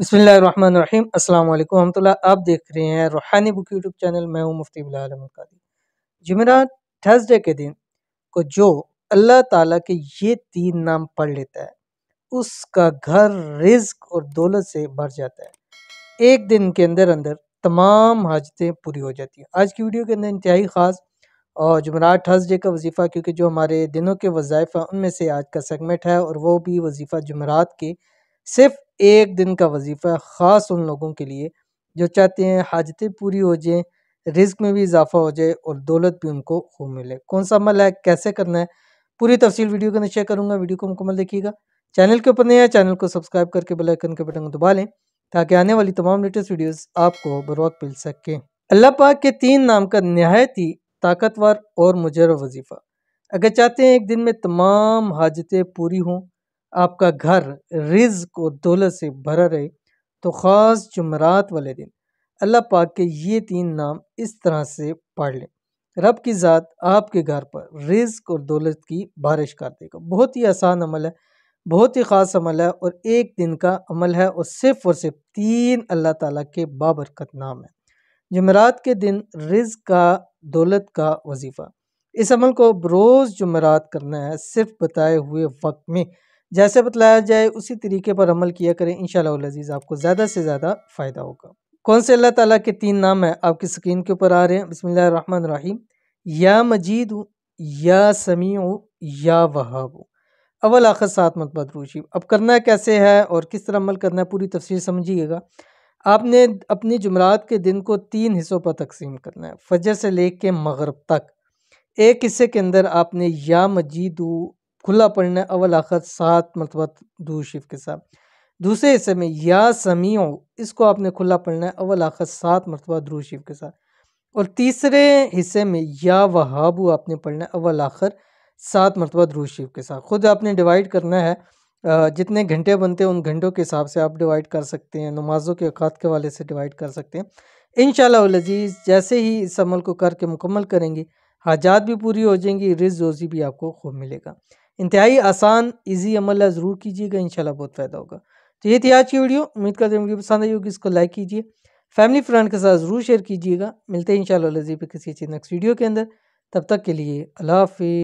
बिस्मिल्लाहिर्रहमानिर्रहीम। अस्सलाम वालेकुम रहमतुल्लाह। आप देख रहे हैं रूहानी बुक यूट्यूब चैनल। मैं हूं मुफ्ती बिलाल अहमद कादी। जुमेरात थर्सडे के दिन को जो अल्लाह ताला के ये 3 नाम पढ़ लेता है उसका घर रिज्क और दौलत से भर जाता है। एक दिन के अंदर अंदर तमाम हाजतें पूरी हो जाती हैं। आज की वीडियो के अंदर इंतहाई ख़ास और जुमेरात थर्सडे का वजीफ़ा, क्योंकि जो हमारे दिनों के वज़ाइफ़ हैं उनमें से आज का सेगमेंट है, और वो भी वजीफ़ा जुमेरात के सिर्फ एक दिन का वजीफ़ा, ख़ास उन लोगों के लिए जो चाहते हैं हाजतें पूरी हो जाएं, रिज्क में भी इजाफा हो जाए और दौलत भी उनको खूब मिले। कौन सा अमल है, कैसे करना है, पूरी तफसील वीडियो के अंदर शेयर करूंगा। वीडियो को मुकम्मल देखिएगा। चैनल के ऊपर नहीं है, चैनल को सब्सक्राइब करके बेल आइकन के बटन को दबा लें ताकि आने वाली तमाम लेटेस्ट वीडियोस आपको बर वक्त मिल सके। अल्लाह पाक के 3 नाम का नहायत ही ताकतवर और मुजर्रब वजीफ़ा। अगर चाहते हैं एक दिन में तमाम हाजतें पूरी हों, आपका घर रिज्क और दौलत से भरा रहे, तो ख़ास जुमेरात वाले दिन अल्लाह पाक के ये 3 नाम इस तरह से पढ़ लें। रब की ज़ात आपके घर पर रिज्क और दौलत की बारिश कर देगा। बहुत ही आसान अमल है, बहुत ही ख़ास अमल है और एक दिन का अमल है, और सिर्फ 3 अल्लाह ताला के बाबरकत नाम है। जुमेरात के दिन रिज्क का, दौलत का वजीफ़ा। इस अमल को रोज़ जुमेरात करना है, सिर्फ बताए हुए वक्त में। जैसे बतलाया जाए उसी तरीके पर अमल किया करें, इंशाअल्लाह अज़ीज़ आपको ज़्यादा से ज़्यादा फ़ायदा होगा। कौन से अल्लाह ताला के 3 नाम हैं आपकी स्क्रीन के ऊपर आ रहे हैं। बिस्मिल्लाहिर्रहमानिर्रहीम। या मजीद, या समीउ, या वहाब। अव्वल आखिर 7 मरतबा दुरूद शरीफ। अब करना कैसे है और किस तरह अमल करना है, पूरी तफसील समझिएगा। आपने अपनी जुमेरात के दिन को 3 हिस्सों पर तकसीम करना है, फजर से लेके मगरिब तक। एक हिस्से के अंदर आपने या मजीदू खुला पढ़ना है, अव्वल आखिर 7 मरतबा दुरूद शरीफ के साथ। दूसरे हिस्से में या समीउ, इसको आपने खुला पढ़ना है, अव्वल आखिर 7 मरतबा दुरूद शरीफ के साथ। और तीसरे हिस्से में या वहाबू आपने पढ़ना है, अव्वल आखिर 7 मरतबा दुरूद शरीफ के साथ। खुद आपने डिवाइड करना है, जितने घंटे बनते हैं उन घंटों के हिसाब से आप डिवाइड कर सकते हैं, नमाज़ों के औकात के हवाले से डिवाइड कर सकते हैं। इंशाअल्लाह अज़ीज़ जैसे ही इस अमल को करके मुकम्मल करेंगे, हाजात भी पूरी हो जाएंगी, रिज़्क़ रोज़ी भी आपको खूब मिलेगा। इंतहाई आसान ईजी अमल है, ज़रूर कीजिएगा, इंशाअल्लाह बहुत फ़ायदा होगा। तो ये थी आज की वीडियो। उम्मीद करते हैं वीडियो पसंद आई होगी, इसको लाइक कीजिए, फैमिली फ्रेंड के साथ ज़रूर शेयर कीजिएगा। मिलते हैं इंशाअल्लाह किसी अच्छी नेक्स्ट वीडियो के अंदर। तब तक के लिए अल्लाह हाफ़िज़।